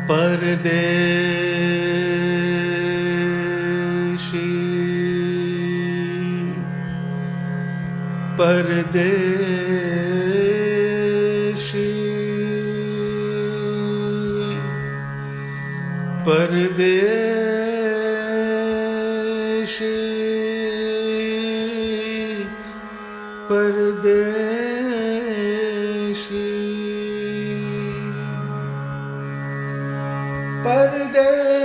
પરદેશી પરદેશી પરદેશી પરદેશી પરદેશી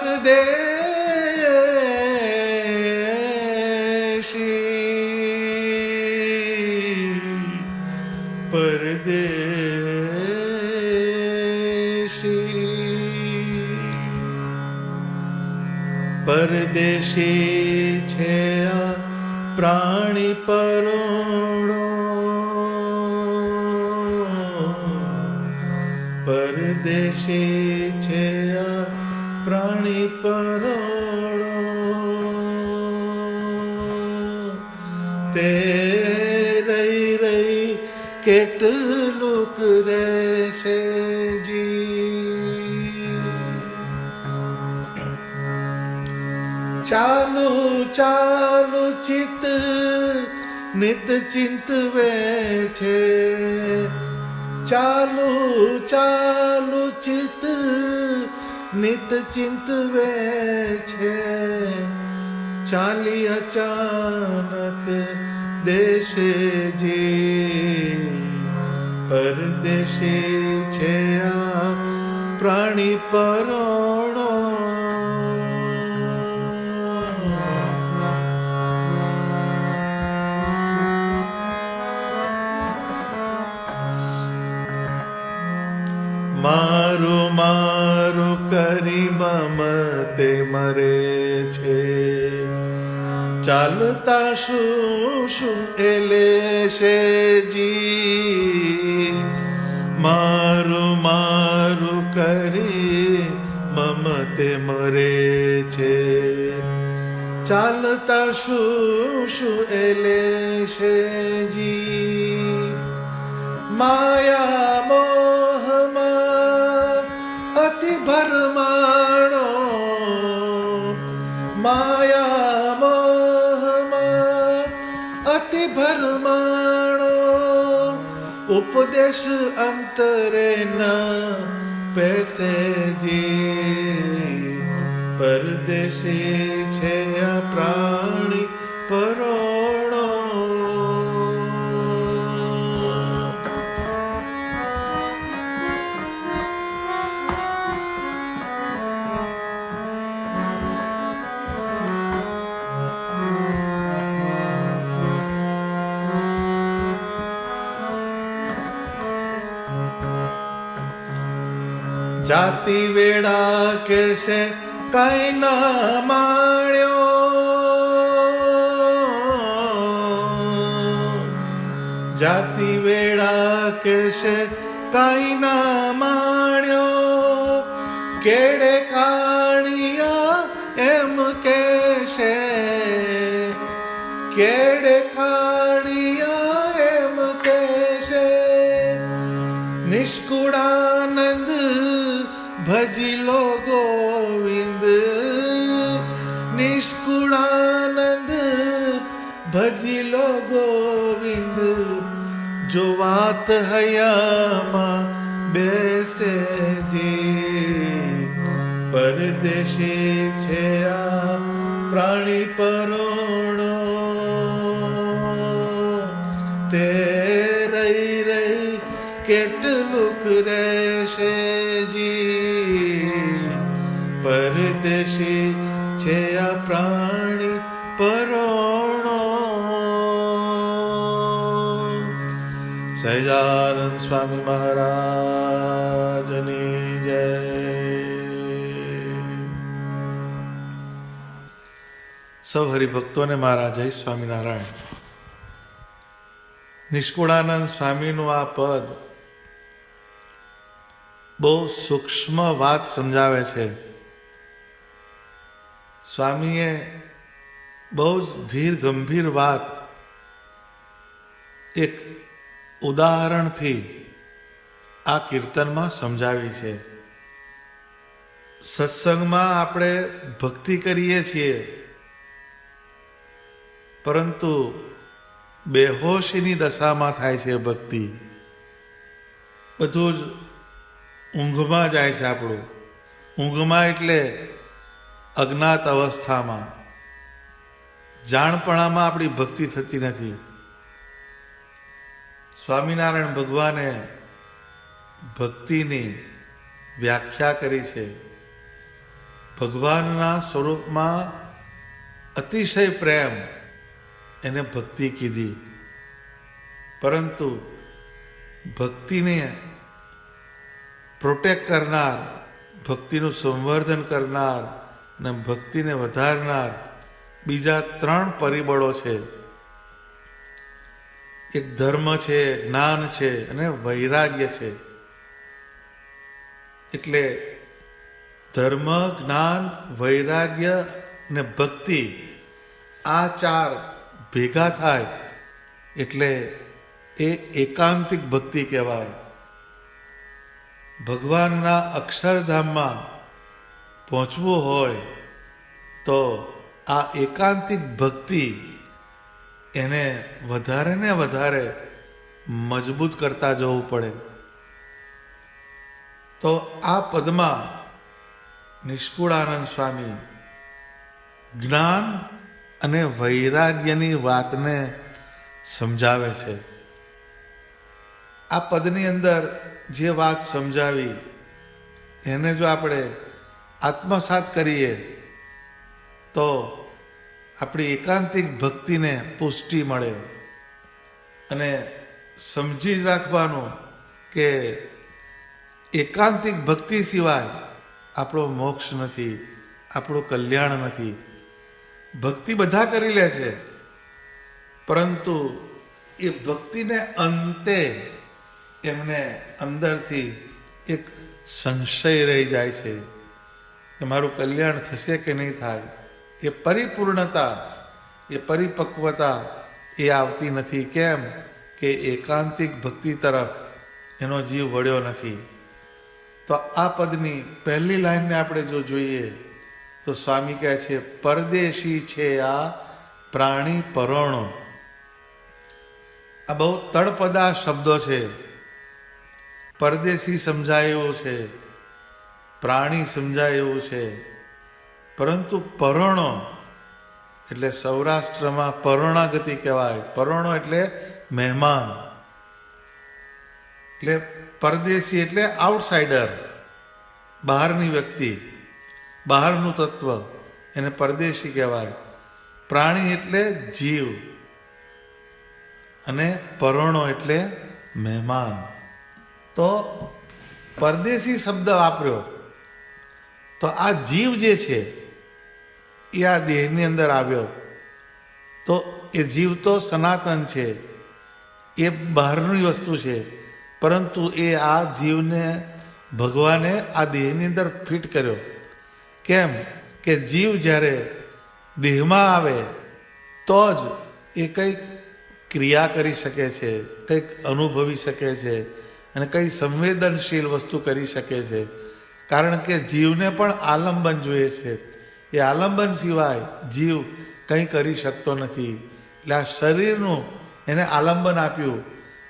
પરદેશી પરદેશી પરદેશી છે આ પ્રાણી પરોણો પરદેશી છે આ પ્રાણી પરોણો તે રહી રહી કેટલુંક રહેશે જી ચાલુ ચાલુ ચિત્ત નિત ચિંતવે છે ચાલુ ચાલુ ચિત્ત નિત ચિંતવે છે ચાલી અચાનક દેશે જી પરદેશી છે આ પ્રાણી પરોણો મારું મારું કરી મમતે મરે છે ચાલતા શું શું એ લેશે જી મારું મારું કરી મમતે મરે છે ચાલતા શું શું એ લેશે જી માયા મોહમાં અતિ ભરમાણો માયા મોહમાં અતિ ભરમાણો ઉપદેશ અંતરે ન પેસે જી પરદેશી છે આ પ્રાણી પરોણો જાતિ વેળા કેશે કઈ ના માણ્યો જાતિ વેળા કેશે કઈ ના માણ્યો કેડે કાણિયા એમ કેશે કેડે કાણિયા એમ કેશે નિષ્કુળાનંદ ભજી લો ગોવિંદ નિષ્કુળાનંદ ભજી લો ગોવિંદ જો વાત હૈયામાં બેસે જી પરદેશી છે આ પ્રાણી પરોણો તે રહી રહી કેટલુંક રહેશે જી પરદેશી છે આ પ્રાણી પરોણો સહજાનંદ સ્વામી મહારાજની જય. સૌ હરિભક્તોને મારા જય સ્વામિનારાયણ. નિષ્કુળાનંદ સ્વામીનું આ પદ બહુ સૂક્ષ્મ વાત સમજાવે છે. સ્વામીએ બહુ જ ધીર ગંભીર વાત એક ઉદાહરણથી આ કીર્તનમાં સમજાવી છે. સત્સંગમાં આપણે ભક્તિ કરીએ છીએ, પરંતુ બેહોશીની દશામાં થાય છે ભક્તિ. બધું જ ઊંઘમાં જાય છે આપણું. ઊંઘમાં એટલે અજ્ઞાત અવસ્થામાં, જાણપણામાં આપણી ભક્તિ થતી નથી. સ્વામિનારાયણ ભગવાને ભક્તિની વ્યાખ્યા કરી છે. ભગવાનના સ્વરૂપમાં અતિશય પ્રેમ, એને ભક્તિ કીધી. પરંતુ ભક્તિને પ્રોટેક્ટ કરનાર, ભક્તિનું સંવર્ધન કરનાર અને ભક્તિને વધારનાર બીજા 3 પરિબળો છે. એક ધર્મ છે, જ્ઞાન છે અને વૈરાગ્ય છે. એટલે ધર્મ, જ્ઞાન, વૈરાગ્ય અને ભક્તિ, આ 4 ભેગા થાય એટલે એ એકાંતિક ભક્તિ કહેવાય. ભગવાનના અક્ષરધામમાં પહોંચવું હોય તો આ એકાંતિક ભક્તિ એને વધારે ને વધારે મજબૂત કરતા જવું પડે. તો આ પદમાં નિષ્કુળાનંદ સ્વામી જ્ઞાન અને વૈરાગ્યની વાતને સમજાવે છે. આ પદની અંદર જે વાત સમજાવી એને જો આપણે આત્મસાત કરીએ તો આપણી એકાંતિક ભક્તિને પુષ્ટિ મળે. અને સમજી જ રાખવાનું કે એકાંતિક ભક્તિ સિવાય આપણો મોક્ષ નથી, આપણું કલ્યાણ નથી. ભક્તિ બધા કરી લે છે, પરંતુ એ ભક્તિને અંતે એમને અંદરથી એક સંશય રહી જાય છે કે મારું કલ્યાણ થશે કે નહીં થાય. એ પરિપૂર્ણતા, એ પરિપક્વતા એ આવતી નથી. કેમ કે એકાંતિક ભક્તિ તરફ એનો જીવ વળ્યો નથી. તો આ પદની પહેલી લાઈનને આપણે જો જોઈએ તો સ્વામી કહે છે, પરદેશી છે આ પ્રાણી પરોણો. આ બહુ તળપદા શબ્દો છે. પરદેશી સમજાય એવું છે, પ્રાણી સમજાય એવું છે, પરંતુ પરોણો એટલે સૌરાષ્ટ્રમાં પરોણાગતિ કહેવાય. પરોણો એટલે મહેમાન. એટલે પરદેશી એટલે આઉટસાઇડર, બહારની વ્યક્તિ, બહારનું તત્વ, એને પરદેશી કહેવાય. પ્રાણી એટલે જીવ અને પરોણો એટલે મહેમાન. તો પરદેશી શબ્દ વાપર્યો તો આ જીવ જે છે એ આ દેહની અંદર આવ્યો. તો એ જીવ તો સનાતન છે, એ બહારની વસ્તુ છે, પરંતુ એ આ જીવને ભગવાને આ દેહની અંદર ફિટ કર્યો. કેમ કે જીવ જ્યારે દેહમાં આવે તો જ એ કંઈક ક્રિયા કરી શકે છે, કંઈક અનુભવી શકે છે અને કંઈ સંવેદનશીલ વસ્તુ કરી શકે છે. કારણ કે જીવને પણ આલંબન જોઈએ છે. એ આલંબન સિવાય જીવ કંઈ કરી શકતો નથી. એટલે આ શરીરનું એને આલંબન આપ્યું,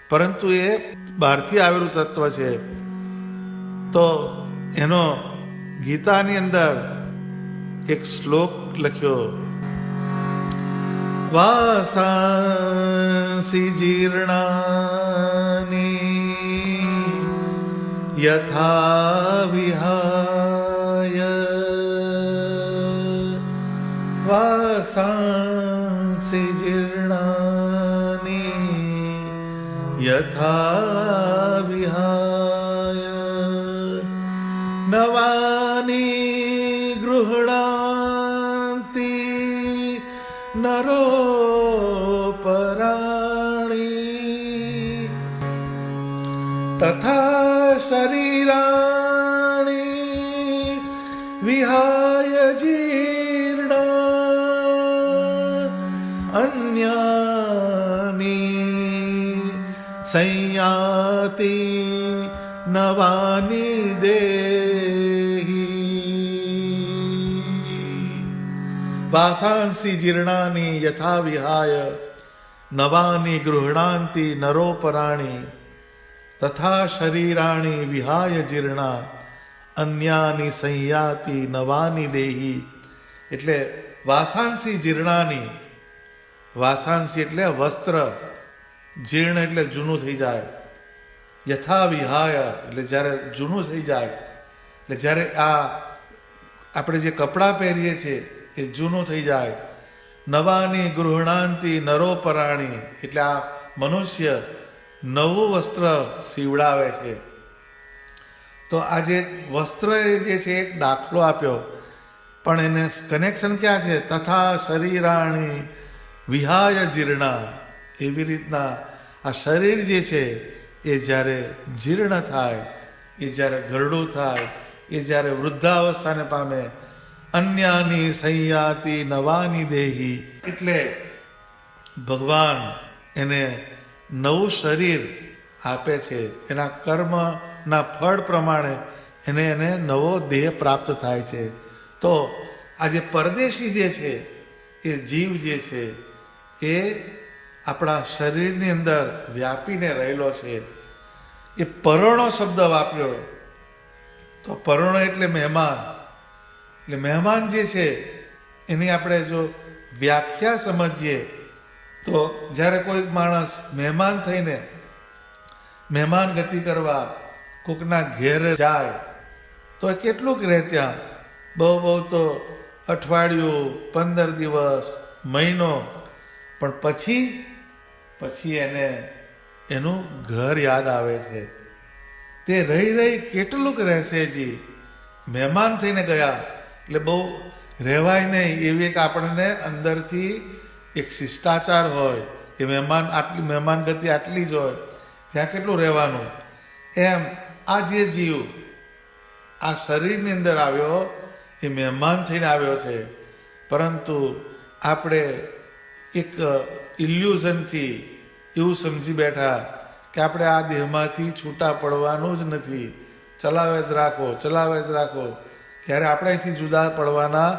પરંતુ એ બહારથી આવેલું તત્વ છે. તો એનો ગીતાની અંદર એક શ્લોક લખ્યો, વાસાંસી જીર્ણાની યથા વિહાય, વાસાંસી જીર્ણાની યથા વિહાય, નવાની ગૃહણાંતિ નરોપરાણી, તથા શરીરાણી વિહાય જીર્ણા અન્યાની સંયાતિ નવાની દેહી વાસાંસી જીર્ણાની યથા વિહાય નવાની ગૃહણાંતિ નરોપરાણી તથા શરીરાણી વિહાય જીર્ણા અન્યાની સંયાતિ નવાની દેહી. એટલે વાસાંસી જીર્ણાની, વાસાંસી એટલે વસ્ત્ર, જીર્ણ એટલે જૂનું થઈ જાય, યથા વિહાય એટલે જ્યારે જૂનું થઈ જાય, એટલે જ્યારે આ આપણે જે કપડાં પહેરીએ છીએ એ જૂનું થઈ જાય. નવાની ગૃહણાંતિ નરોપરાણી એટલે આ મનુષ્ય નવું વસ્ત્ર સીવડાવે છે. તો આ જે વસ્ત્ર જે છે એક દાખલો આપ્યો, પણ એને કનેક્શન ક્યાં છે? તથા શરીરાણી વિહાય જીર્ણા. એવી રીતના આ શરીર જે છે એ જ્યારે જીર્ણ થાય, એ જ્યારે ઘરડું થાય, એ જ્યારે વૃદ્ધાવસ્થાને પામે, અન્યાની સંયાતિ નવાની દેહી એટલે ભગવાન એને નવું શરીર આપે છે. એના કર્મના ફળ પ્રમાણે એને નવો દેહ પ્રાપ્ત થાય છે. તો આ જે પરદેશી જે છે એ જીવ જે છે એ આપણા શરીરની અંદર વ્યાપીને રહેલો છે. એ પરોણો શબ્દ વાપર્યો. તો પરોણો એટલે મહેમાન. એટલે મહેમાન જે છે એની આપણે જો વ્યાખ્યા સમજીએ તો જ્યારે કોઈ માણસ મહેમાન થઈને મહેમાન ગતિ કરવા કોકના ઘેર જાય તો એ કેટલુંક રહે ત્યાં? બહુ તો અઠવાડિયું, 15 દિવસ, મહિનો. પણ પછી એને એનું ઘર યાદ આવે છે. તે રહી કેટલુંક રહેશે જી? મહેમાન થઈને ગયા એટલે બહુ રહેવાય નહીં. એવી એક આપણને અંદરથી એક શિષ્ટાચાર હોય કે મહેમાન ગતિ આટલી જ હોય, ત્યાં કેટલું રહેવાનું. એમ આ જે જીવ આ શરીરની અંદર આવ્યો એ મહેમાન થઈને આવ્યો છે. પરંતુ આપણે એક ઇલ્યુઝનથી એવું સમજી બેઠા કે આપણે આ દેહમાંથી છૂટા પડવાનું જ નથી, ચલાવે જ રાખો. ક્યારે આપણે અહીંથી જુદા પડવાના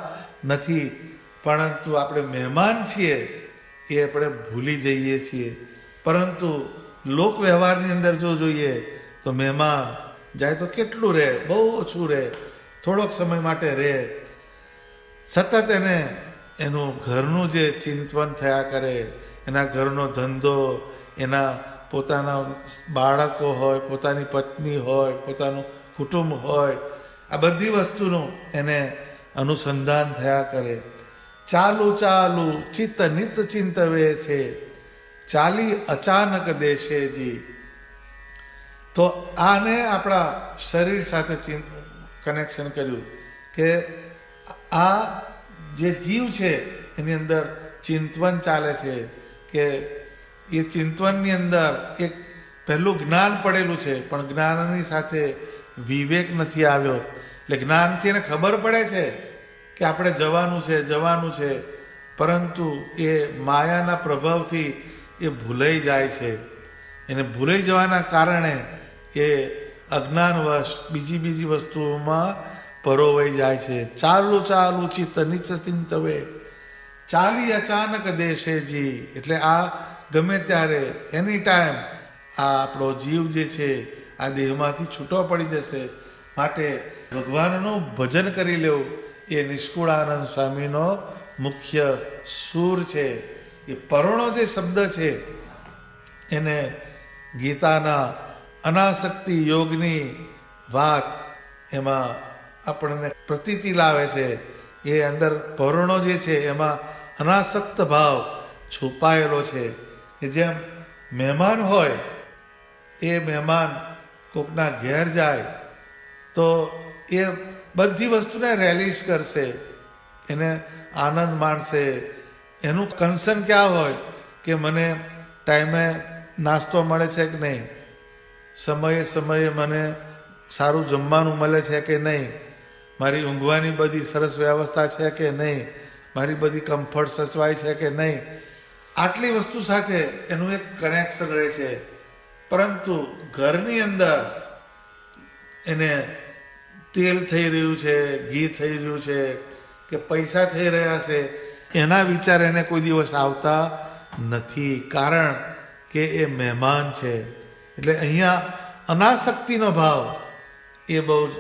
નથી. પરંતુ આપણે મહેમાન છીએ એ આપણે ભૂલી જઈએ છીએ. પરંતુ લોક વ્યવહારની અંદર જો જોઈએ તો મહેમાન જાય તો કેટલું રહે? બહુ ઓછું રહે, થોડોક સમય માટે રહે. સતત એનું ઘરનું જે ચિંતન થયા કરે, એના ઘરનો ધંધો, એના પોતાના બાળકો હોય, પોતાની પત્ની હોય, પોતાનું કુટુંબ હોય, આ બધી વસ્તુનું એને અનુસંધાન થયા કરે. ચાલુ ચિત્ત નિત ચિંતવે છે, ચાલી અચાનક દેશેજી. તો આને આપણા શરીર સાથે કનેક્શન કર્યું કે આ જે જીવ છે એની અંદર ચિંતવન ચાલે છે કે એ ચિંતવનની અંદર એક પહેલું જ્ઞાન પડેલું છે, પણ જ્ઞાનની સાથે વિવેક નથી આવ્યો. એટલે જ્ઞાનથી એને ખબર પડે છે કે આપણે જવાનું છે, પરંતુ એ માયાના પ્રભાવથી એ ભૂલાઈ જાય છે. એને ભૂલાઈ જવાના કારણે એ અજ્ઞાનવશ બીજી વસ્તુઓમાં પરોવાઈ જાય છે. ચાલુ ચિત્ત નિચ ચિંતવે, ચાલી અચાનક દેશેજી. એટલે આ ગમે ત્યારે એની ટાઈમ આ આપણો જીવ જે છે આ દેહમાંથી છૂટો પડી જશે. માટે ભગવાનનું ભજન કરી લેવું એ નિષ્કુળાનંદ સ્વામીનો મુખ્ય સૂર છે. એ પરોણો જે શબ્દ છે એને ગીતાના અનાસક્તિ યોગની વાત એમાં આપણને પ્રતીતિ લાવે છે. એ અંદર પરોણો જે છે એમાં અનાસક્ત ભાવ છુપાયેલો છે. કે જેમ મહેમાન હોય, એ મહેમાન કોકના ઘેર જાય તો એ બધી વસ્તુને રેલિશ કરશે, એને આનંદ માણશે. એનું કન્સર્ન ક્યાં હોય કે મને ટાઈમે નાસ્તો મળે છે કે નહીં, સમયે મને સારું જમવાનું મળે છે કે નહીં, મારી ઊંઘવાની બધી સરસ વ્યવસ્થા છે કે નહીં, મારી બધી કમ્ફર્ટ સચવાય છે કે નહીં. આટલી વસ્તુ સાથે એનું એક કનેક્શન રહે છે. પરંતુ ઘરની અંદર એને તેલ થઈ રહ્યું છે, ઘી થઈ રહ્યું છે કે પૈસા થઈ રહ્યા છે, એના વિચાર એને કોઈ દિવસ આવતા નથી, કારણ કે એ મહેમાન છે. એટલે અહીંયા અનાસક્તિનો ભાવ એ બહુ જ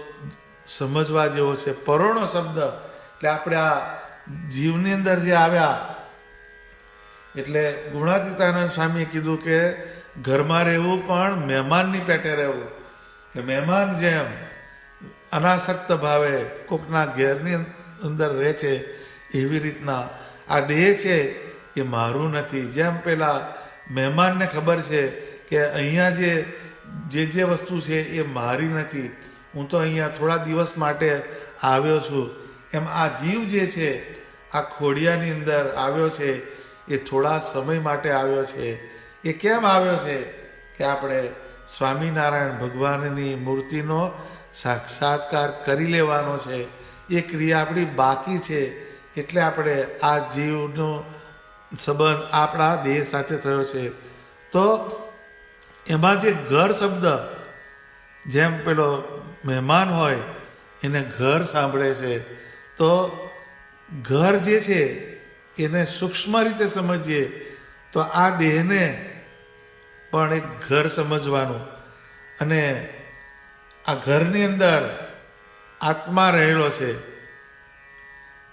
સમજવા જેવો છે. પરોણો શબ્દ એટલે આપણે આ જીવની અંદર જે આવ્યા, એટલે ગુણાતીતાનંદ સ્વામીએ કીધું કે ઘરમાં રહેવું પણ મહેમાનની પેટે રહેવું. એટલે મહેમાન જેમ અનાસક્ત ભાવે કોકના ઘેરની અંદર રહે છે, એવી રીતના આ દેહ છે એ મારું નથી. જેમ પેલા મહેમાનને ખબર છે કે અહીંયા જે વસ્તુ છે એ મારી નથી, હું તો અહીંયા થોડા દિવસ માટે આવ્યો છું, એમ આ જીવ જે છે આ ખોડિયાની અંદર આવ્યો છે એ થોડા સમય માટે આવ્યો છે. એ કેમ આવ્યો છે કે આપણે સ્વામિનારાયણ ભગવાનની મૂર્તિનો સાક્ષાત્કાર કરી લેવાનો છે. એ ક્રિયા આપણી બાકી છે, એટલે આપણે આ જીવનો સંબંધ આપણા દેહ સાથે થયો છે. તો એમાં જે ઘર શબ્દ, જેમ પેલો મહેમાન હોય એને ઘર સાંભળે છે, તો ઘર જે છે એને સૂક્ષ્મ રીતે સમજીએ તો આ દેહને પણ એક ઘર સમજવાનું. અને આ ઘરની અંદર આત્મા રહેલો છે.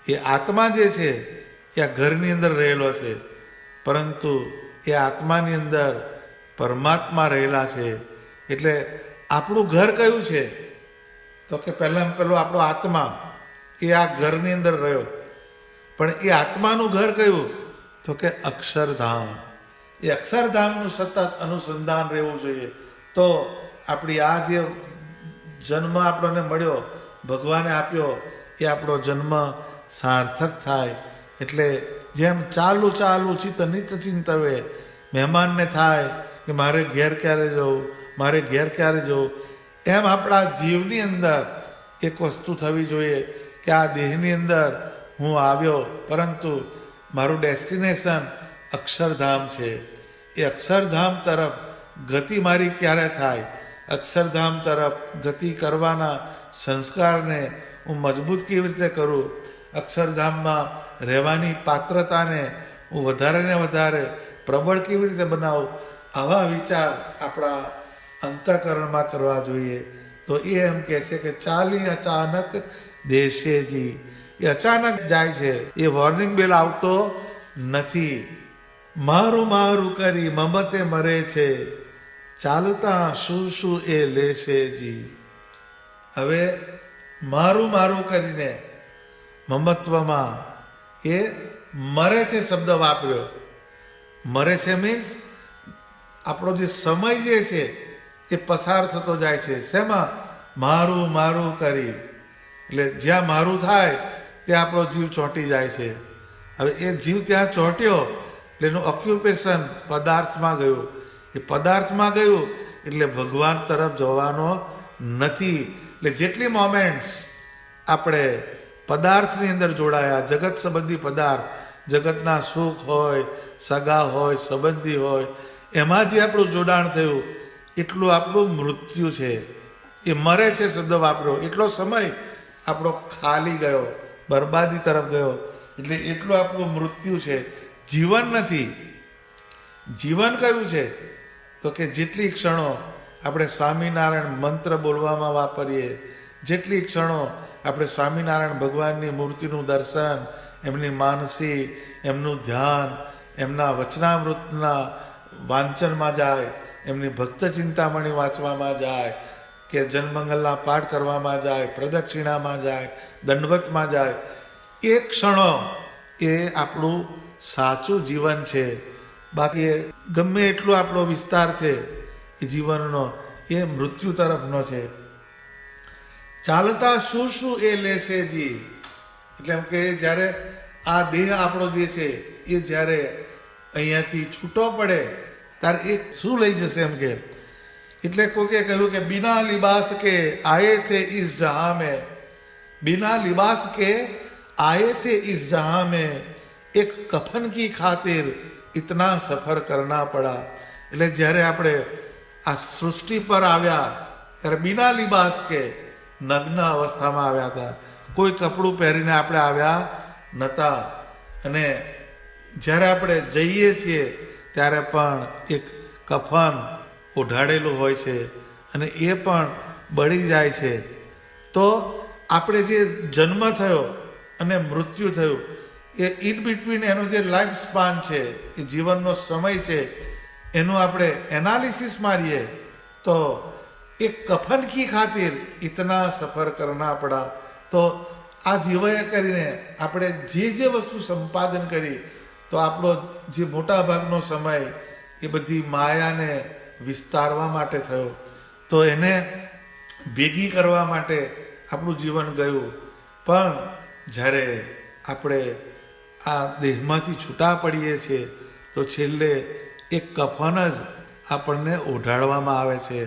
એ આત્મા જે છે એ આ ઘરની અંદર રહેલો છે, પરંતુ એ આત્માની અંદર પરમાત્મા રહેલા છે. એટલે આપણું ઘર કયું છે તો કે પહેલાં પેલું આપણો આત્મા એ આ ઘરની અંદર રહ્યો, પણ એ આત્માનું ઘર કયું તો કે અક્ષરધામ. એ અક્ષરધામનું સતત અનુસંધાન રહેવું જોઈએ. તો આપણી આ જે જન્મ આપણને મળ્યો, ભગવાને આપ્યો, એ આપણો જન્મ સાર્થક થાય. એટલે જેમ ચાલુ ચાલુ ચિત્ત નિત ચિંતવે, મહેમાનને થાય કે મારે ઘેર ક્યારે જવું, મારે ઘેર ક્યારે જવું, એમ આપણા જીવની અંદર એક વસ્તુ થવી જોઈએ કે આ દેહની અંદર હું આવ્યો, પરંતુ મારું ડેસ્ટિનેશન અક્ષરધામ છે. એ અક્ષરધામ તરફ ગતિ મારી ક્યારે થાય, અક્ષરધામ તરફ ગતિ કરવાના સંસ્કારને હું મજબૂત કેવી રીતે કરું, અક્ષરધામમાં રહેવાની પાત્રતાને હું વધારે ને વધારે પ્રબળ કેવી રીતે બનાવું, આવા વિચાર આપણા અંતઃકરણમાં કરવા જોઈએ. તો એ એમ કહે છે કે ચાલી અચાનક દેશેજી, એ અચાનક જાય છે, એ વોર્નિંગ બેલ આવતો નથી. મારું મારું કરી મમતે મરે છે, ચાલતા શું શું એ લેશે જી. હવે મારું મારું કરીને મમત્વમાં એ મરે છે શબ્દ વાપર્યો. મરે છે મીન્સ આપણો જે સમય જે છે એ પસાર થતો જાય છે. શેમાં? મારું મારું કરી. એટલે જ્યાં મારું થાય ત્યાં આપણો જીવ ચોંટી જાય છે. હવે એ જીવ ત્યાં ચોંટ્યો એટલે એનું ઓક્યુપેશન પદાર્થમાં ગયું. એ પદાર્થમાં ગયું એટલે ભગવાન તરફ જવાનો નથી. એટલે જેટલી મોમેન્ટ્સ આપણે પદાર્થની અંદર જોડાયા, જગત સંબંધી પદાર્થ, જગતના સુખ હોય, સગા હોય, સંબંધી હોય, એમાં જે આપણું જોડાણ થયું એટલું આપણું મૃત્યુ છે. એ મરે છે શબ્દ વાપર્યો, એટલો સમય આપણો ખાલી ગયો, બરબાદી તરફ ગયો, એટલે એટલું આપણું મૃત્યુ છે. જીવન નથી. જીવન કયું છે તો કે જેટલી ક્ષણો આપણે સ્વામિનારાયણ મંત્ર બોલવામાં વાપરીએ, જેટલી ક્ષણો આપણે સ્વામિનારાયણ ભગવાનની મૂર્તિનું દર્શન, એમની માનસી, એમનું ધ્યાન, એમના વચનામૃતના વાંચનમાં જાય, એમની ભક્ત ચિંતામણી વાંચવામાં જાય, કે જનમંગલના પાઠ કરવામાં જાય, પ્રદક્ષિણામાં જાય, દંડવતમાં જાય, એ ક્ષણો એ આપણું સાચું જીવન છે. બાકી ગમે એટલો આપણો વિસ્તાર છે એ જીવનનો, એ મૃત્યુ તરફનો છે. ચાલતા શું શું એ લેશે જી. એટલે એમ કે જ્યારે આ દેહ આપણો જે છે એ જ્યારે અહીંયાથી છૂટો પડે ત્યારે એ શું લઈ જશે એમ કે. એટલે કોકે કહ્યું કે બિના લિબાસ કે આયે થે ઇસ જહાં મેં, બિના લિબાસ કે આયે થે ઇસ જહાં મેં, એક કફન કી ખાतिर इतना सफ़र करना पड़ा. એટલે જ્યારે આપણે આ સૃષ્ટિ પર આવ્યા ત્યારે બિના લિબાસ કે નગ્ન અવસ્થામાં આવ્યા હતા. કોઈ કપડું પહેરીને આપણે આવ્યા નહોતા. અને જ્યારે આપણે જઈએ છીએ ત્યારે પણ એક કફન ઓઢાડેલું હોય છે અને એ પણ બળી જાય છે. તો આપણે જે જન્મ થયો અને મૃત્યુ થયું એ ઇન બિટવીન એનો જે લાઈફ સ્પાન છે, એ જીવનનો સમય છે, એનું આપણે એનાલિસિસ મારીએ તો એક કફન કી ખાतिर ઇતના સફર કરના પડા. તો આ જીવન કરીને આપણે જે વસ્તુ સંપાદન કરી તો આપણો જે મોટા ભાગનો સમય એ બધી માયાને વિસ્તારવા માટે થયો. તો એને ભેગી કરવા માટે આપણું જીવન ગયું. પણ જ્યારે આપણે આ દેહમાંથી છૂટા પડીએ છીએ તો છેલ્લે એક કફન જ આપણને ઓઢાડવામાં આવે છે.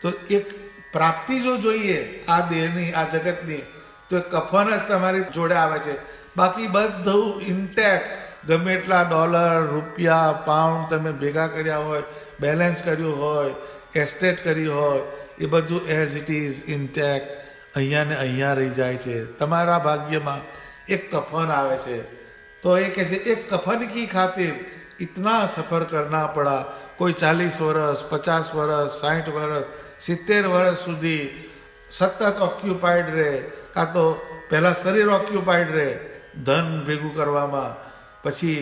તો એક પ્રાપ્તિ જો જોઈએ આ દેહની, આ જગતની, તો એ કફન જ તમારી જોડે આવે છે. બાકી બધું ઇન્ટેક્ટ, ગમે એટલા ડોલર, રૂપિયા, પાઉન્ડ તમે ભેગા કર્યા હોય, બેલેન્સ કર્યું હોય, એસ્ટેટ કરી હોય, એ બધું એઝ ઇટ ઇઝ ઇન્ટેક્ટ અહીંયા ને અહીંયા રહી જાય છે. તમારા ભાગ્યમાં એક કફન આવે છે. તો એ કહે છે એક કફન કી ખાतिर ઇતના સફર કરના પડા. કોઈ 40 વર્ષ, 50 વર્ષ, 60 વર્ષ, 70 વર્ષ સુધી સતત ઓક્યુપાઈડ રહે, કાં તો પહેલાં શરીર ઓક્યુપાઈડ રહે ધન ભેગું કરવામાં, પછી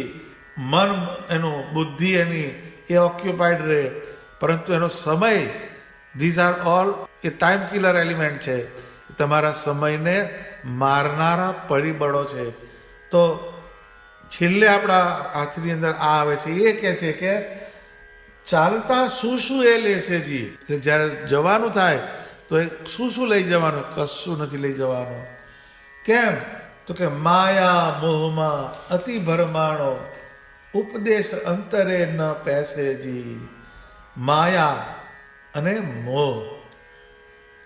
મન એનું, બુદ્ધિ એની એ ઓક્યુપાઈડ રહે, પરંતુ એનો સમય, these are all A time killer element છે. તમારા સમયને મારનારા પરિબળો છે. તો છેલ્લે આપણા હાથની અંદર આ આવે છે, એ કહે છે કે ચાલતા શું એ લેશે જી. એટલે જ્યારે જવાનું થાય તો એ શું લઈ જવાનું? કશું નથી લઈ જવાનું. કેમ? તો કે માયા મોહમાં અતિ ભરમાણો, ઉપદેશ અંતરે ન પેસે જી. માયા અને મોહ,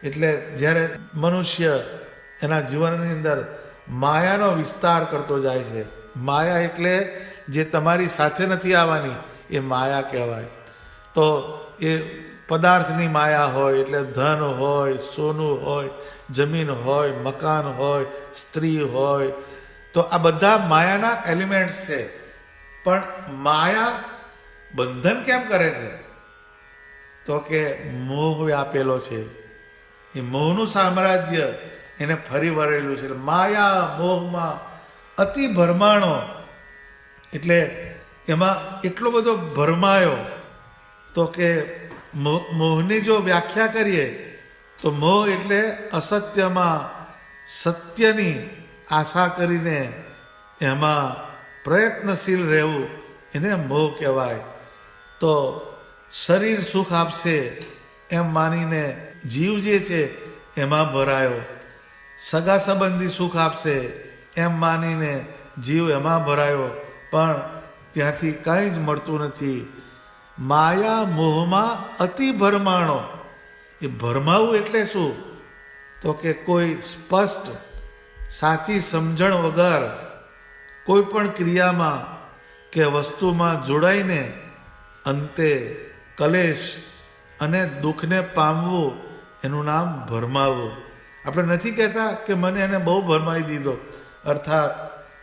એટલે જ્યારે મનુષ્ય એના જીવનની અંદર માયાનો વિસ્તાર કરતો જાય છે. માયા એટલે જે તમારી સાથે નથી આવવાની એ માયા કહેવાય. તો એ પદાર્થની માયા હોય, એટલે ધન હોય, સોનું હોય, જમીન હોય, મકાન હોય, સ્ત્રી હોય, તો આ બધા માયાના એલિમેન્ટ્સ છે. પણ માયા બંધન કેમ કરે છે? તો કે મોહ વ્યાપેલો છે. એ મોહનું સામ્રાજ્ય એને ફરી વળેલું છે. માયા મોહમાં અતિ ભરમાણો, એટલે એમાં એટલો બધો ભરમાયો. તો કે મોહની જો વ્યાખ્યા કરીએ તો મોહ એટલે અસત્યમાં સત્યની આશા કરીને એમાં પ્રયત્નશીલ રહેવું, એને મોહ કહેવાય. તો શરીર સુખ આપશે એમ માનીને જીવ જે છે એમાં ભરાયો, સગા સંબંધી સુખ આપશે એમ માનીને જીવ એમાં ભરાયો, પણ ત્યાંથી કંઈ જ મળતું નથી. માયા મોહમાં અતિ ભરમાણો. એ ભરમાવું એટલે શું? તો કે કોઈ સ્પષ્ટ સાચી સમજણ વગર કોઈ પણ ક્રિયામાં કે વસ્તુમાં જોડાઈને અંતે કલેશ અને દુઃખને પામવું, એનું નામ ભરમાવું. આપણે નથી કહેતા કે મને એને બહુ ભરમાઈ દીધો, અર્થાત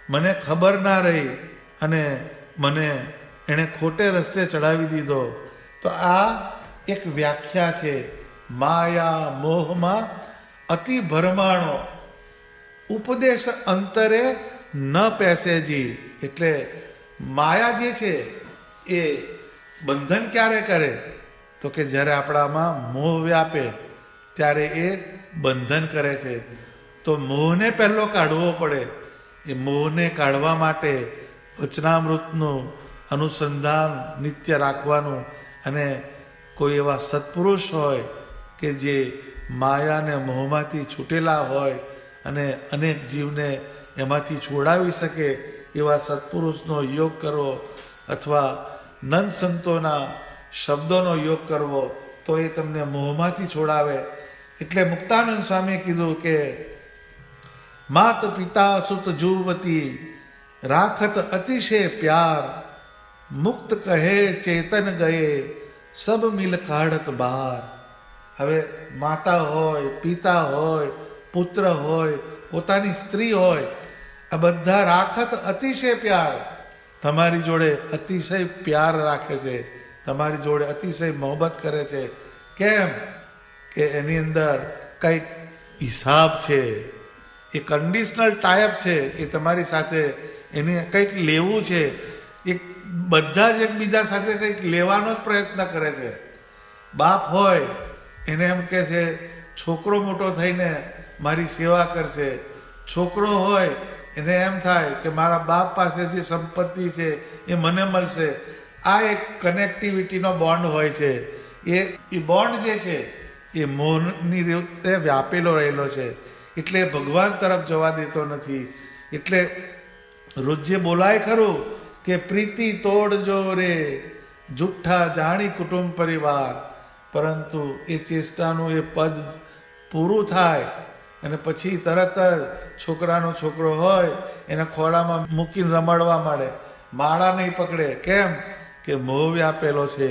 મને ખબર ના રહી અને મને એણે ખોટે રસ્તે ચડાવી દીધો. તો આ એક વ્યાખ્યા છે. માયા મોહમાં અતિ ભરમાણો, ઉપદેશ અંતરે ન પેસેજી. એટલે માયા જે છે એ બંધન ક્યારે કરે? તો કે જ્યારે આપણામાં મોહ વ્યાપે ત્યારે એ બંધન કરે છે. તો મોહને પહેલો કાઢવો પડે. એ મોહને કાઢવા માટે વચનામૃતનું અનુસંધાન નિત્ય રાખવાનું, અને કોઈ એવા સત્પુરુષ હોય કે જે માયાને મોહમાંથી છૂટેલા હોય અને અનેક જીવને એમાંથી છોડાવી શકે એવા સત્પુરુષનો યોગ કરવો, અથવા નંદ સંતોના શબ્દોનો યોગ કરવો, તો એ તમને મોહમાંથી છોડાવે. એટલે મુક્તાનંદ સ્વામીએ કીધું કે માત પિતા સુત જુવતી રાખત અતિશય પ્યાર, મુક્ત કહે ચેતન ગયે સબ મિલ કાઢત બહાર. હવે માતા હોય, પિતા હોય, પુત્ર હોય, પોતાની સ્ત્રી હોય, આ બધા રાખત અતિશય પ્યાર, તમારી જોડે અતિશય પ્યાર રાખે છે, તમારી જોડે અતિશય મોહબ્બત કરે છે. કેમ કે એની અંદર કંઈક હિસાબ છે, એ કન્ડિશનલ ટાઈપ છે, એ તમારી સાથે એને કંઈક લેવું છે. એ બધા જ એકબીજા સાથે કંઈક લેવાનો જ પ્રયત્ન કરે છે. બાપ હોય એને એમ કહે છે છોકરો મોટો થઈને મારી સેવા કરશે, છોકરો હોય એને એમ થાય કે મારા બાપ પાસે જે સંપત્તિ છે એ મને મળશે. આ એક કનેક્ટિવિટીનો બોન્ડ હોય છે. એ બોન્ડ જે છે એ મોહની રીતે વ્યાપેલો રહેલો છે, એટલે ભગવાન તરફ જવા દેતો નથી. એટલે રોજ જે બોલાય ખરું કે પ્રીતિ તોડજો રે જુઠ્ઠા જાણી કુટુંબ પરિવાર, પરંતુ એ ચેષ્ટાનું એ પદ પૂરું થાય અને પછી તરત જ છોકરાનો છોકરો હોય એના ખોળામાં મૂકીને રમાડવા માંડે, માળા નહીં પકડે. કેમ કે મોહ વ્યાપેલો છે.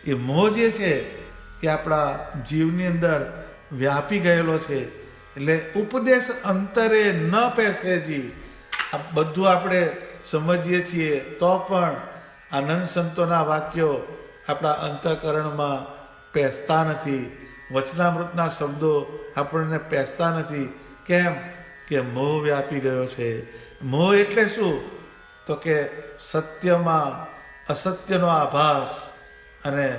એ મોહ જે છે એ આપણા જીવની અંદર વ્યાપી ગયેલો છે. એટલે ઉપદેશ અંતરે ન પેસેજી, આ બધું આપણે સમજીએ છીએ તો પણ આનંદ સંતોના વાક્યો આપણા અંતઃકરણમાં પેસતા નથી. વચનામૃતના શબ્દો આપણને પેસતા નથી. કેમ કે મોહ વ્યાપી ગયો છે. મોહ એટલે શું? તો કે સત્યમાં અસત્યનો આભાસ અને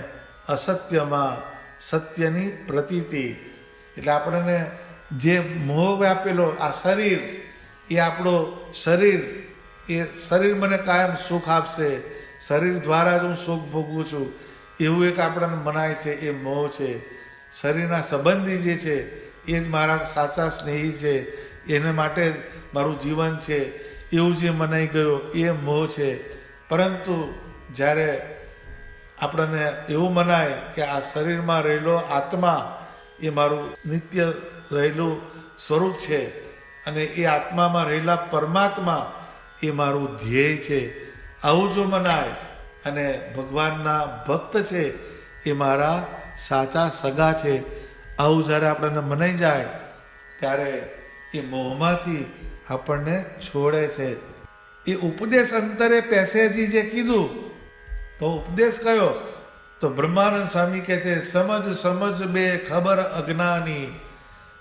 અસત્યમાં સત્યની પ્રતીતિ. એટલે આપણને જે મોહ વ્યાપેલો આ શરીર, એ આપણો શરીર, એ શરીર મને કાયમ સુખ આપશે, શરીર દ્વારા જ હું સુખ ભોગવું છું, એવું એક આપણને મનાય છે. એ મોહ છે. શરીરના સંબંધી જે છે એ જ મારા સાચા સ્નેહી છે, એને માટે જ મારું જીવન છે, એવું જે મનાઈ ગયો એ મોહ છે. પરંતુ જ્યારે આપણને એવું મનાય કે આ શરીરમાં રહેલો આત્મા એ મારું નિત્ય રહેલું સ્વરૂપ છે અને એ આત્મામાં રહેલા પરમાત્મા એ મારું ધ્યેય છે, આવું જો મનાય અને ભગવાનના ભક્ત છે એ મારા સાચા સગા છે, આવું જ્યારે આપણને મનાઈ જાય ત્યારે એ મોહમાંથી આપણને છોડે છે. એ ઉપદેશ અંતરે પેસેજી જે કીધું, તો ઉપદેશ કયો? તો બ્રહ્માનંદ સ્વામી કહે છે સમજ સમજ બે ખબર અજ્ઞાની,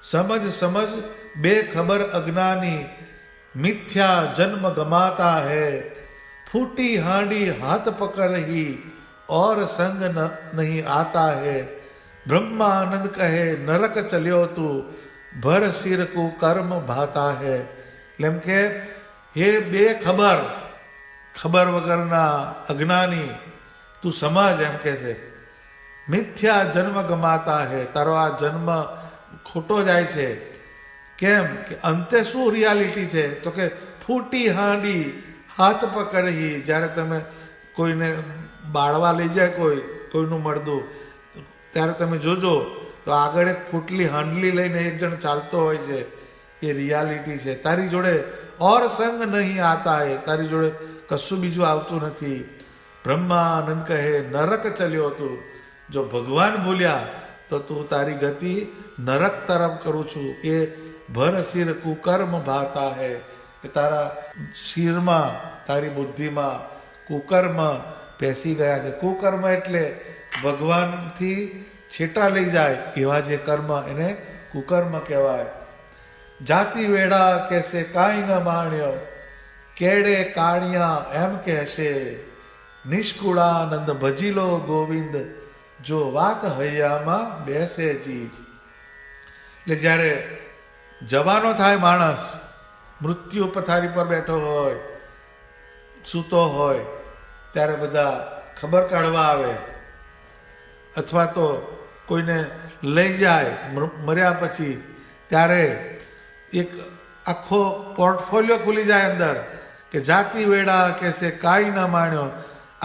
સમજ સમજ બે ખબર અજ્ઞાની, મિથ્યા જન્મ ગમાતા હૈ, फूटी हांडी हाथ पकड़ रही और संग नहीं आता है, ब्रह्मानंद कहे नरक चल्यो તું ભર સિર કુ કર્મ ભાતા હૈ. એટલે એમ કે હે બે ખબર વગરના અજ્ઞાની, તું સમજ, એમ કે છે મિથ્યા જન્મ ગમાતા હૈ, તારો આ જન્મ ખોટો જાય છે. કેમ કે અંતે શું રિયાલિટી છે? તો કે ફૂટી હાંડી હાથ પકડી, જ્યારે તમે કોઈને બાળવા લઈ જાય કોઈનું મળદું, ત્યારે તમે જોજો તો આગળ એક ફૂટલી હાંડલી લઈને એક જણ ચાલતો હોય છે, એ રિયાલિટી છે. તારી જોડે ઓર સંગ નહીં આતા હે, તારી જોડે કશું બીજું આવતું નથી. બ્રહ્માનંદ કહે નરક ચલ્યો તું, જો ભગવાન ભૂલ્યા તો તું તારી ગતિ નરક તરફ કરું છું. એ ભર સિર કુકર્મ ભાતા હૈ, કે તારા શિરમાં, તારી બુદ્ધિમાં કુકર્મ પેસી ગયા છે. કુકર્મ એટલે ભગવાનથી છેટા લઈ જાય એવા જે કર્મ, એને કુકર્મ કહેવાય. જાતિ વેડા કહેશે કાંઈ ન માણ્યો, કેડે કાણિયા એમ કહેશે, નિષ્કુળાનંદ ભજી લો ગોવિંદ, જો વાત હૈયામાં બેસે જી. એટલે જ્યારે જવાનો થાય માણસ, મૃત્યુ પથારી પર બેઠો હોય, સૂતો હોય, ત્યારે બધા ખબર કાઢવા આવે, અથવા તો કોઈને લઈ જાય મર્યા પછી, ત્યારે એક આખો પોર્ટફોલિયો ખુલી જાય અંદર કે જાતિ વેડા કહેશે કાંઈ ન માણ્યો,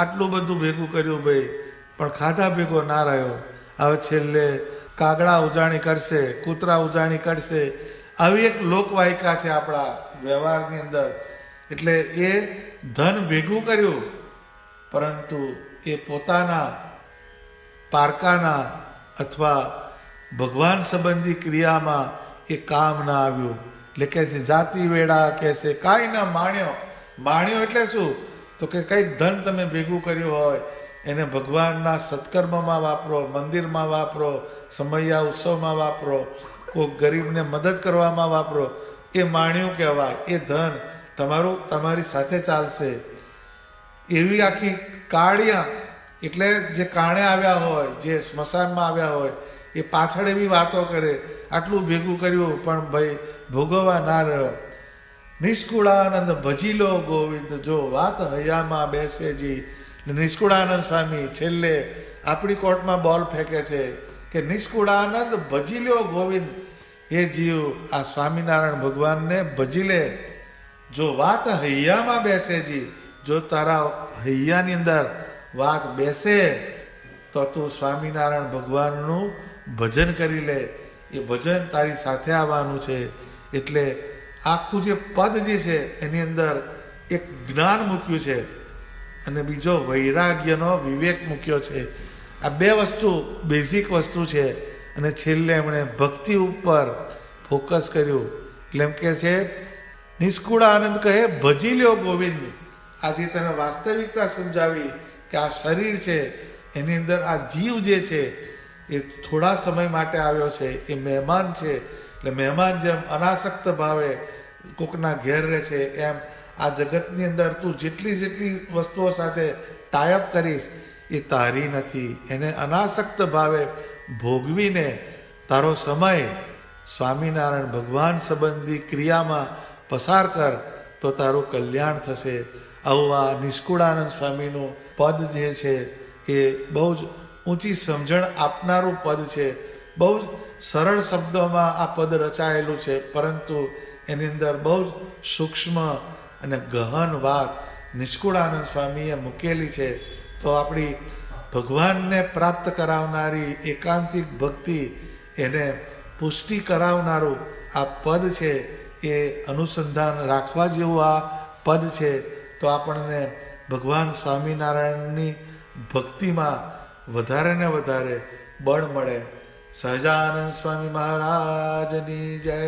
આટલું બધું ભેગું કર્યું ભાઈ, પણ ખાધા ભેગો ના રહ્યો. હવે છેલ્લે કાગડા ઉજાણી કરશે, કૂતરા ઉજાણી કરશે, આવી એક લોકવાયકા છે આપણા વ્યવહારની અંદર. એટલે એ ધન ભેગું કર્યું, પરંતુ એ પોતાના પારકાના અથવા ભગવાન સંબંધી ક્રિયામાં એ કામ ના આવ્યું. એટલે કે છે જાતિ વેળા કહેશે કાંઈ ના માણ્યો. માણ્યો એટલે શું? તો કે કંઈક ધન તમે ભેગું કર્યું હોય એને ભગવાનના સત્કર્મમાં વાપરો, મંદિરમાં વાપરો, સમૈયા ઉત્સવમાં વાપરો, કોઈ ગરીબને મદદ કરવામાં વાપરો, એ માણ્યું કહેવાય. એ ધન તમારી સાથે ચાલશે. એવી આખી કાળિયા એટલે જે કાણે આવ્યા હોય, જે સ્મશાનમાં આવ્યા હોય, એ પાછળ એવી વાતો કરે આટલું ભેગું કર્યું પણ ભાઈ ભોગવવા ના રહ્યો. નિષ્કુળાનંદ ભજી લો ગોવિંદ જો વાત હૈયામાં બેસેજી. નિષ્કુળાનંદ સ્વામી છેલ્લે આપણી કોર્ટમાં બોલ ફેંકે છે કે નિષ્કુળાનંદ ભજી લો ગોવિંદ. એ જીવ આ સ્વામિનારાયણ ભગવાનને ભજી લે. જો વાત હૈયામાં બેસેજી, જો તારા હૈયાની અંદર વાત બેસે તો તું સ્વામિનારાયણ ભગવાનનું ભજન કરી લે. એ ભજન તારી સાથે આવવાનું છે. એટલે આખું જે પદ જે છે એની અંદર એક જ્ઞાન મૂક્યું છે અને બીજો વૈરાગ્યનો વિવેક મૂક્યો છે. આ બે વસ્તુ બેઝિક વસ્તુ છે. અને છેલ્લે એમણે ભક્તિ ઉપર ફોકસ કર્યું. એટલે એમ કે છે નિષ્કુળ આનંદ કહે ભજી લ્યો ગોવિંદ. આજે તને વાસ્તવિકતા સમજાવી કે આ શરીર છે એની અંદર આ જીવ જે છે એ થોડા સમય માટે આવ્યો છે. એ મહેમાન છે. એટલે મહેમાન જેમ અનાસક્ત ભાવે કોકના ઘેર રહે છે એમ આ જગતની અંદર તું જેટલી વસ્તુઓ સાથે ટાઈઅપ કરીશ એ તારી નથી. એને અનાસક્ત ભાવે ભોગવીને તારો સમય સ્વામિનારાયણ ભગવાન સંબંધી ક્રિયામાં પસાર કર તો તારું કલ્યાણ થશે. આવું આ નિષ્કુળાનંદ સ્વામીનું પદ જે છે એ બહુ જ ઊંચી સમજણ આપનારું પદ છે. બહુ જ સરળ શબ્દોમાં આ પદ રચાયેલું છે, પરંતુ એની અંદર બહુ જ સૂક્ષ્મ અને ગહન વાત નિષ્કુળાનંદ સ્વામીએ મૂકેલી છે. તો આપણી ભગવાનને પ્રાપ્ત કરાવનારી એકાંતિક ભક્તિ, એને પુષ્ટિ કરાવનારું આ પદ છે. એ અનુસંધાન રાખવા જેવું આ પદ છે. તો આપણને ભગવાન સ્વામિનારાયણની ભક્તિમાં વધારે ને વધારે બળ મળે. સહજાનંદ સ્વામી મહારાજની જય.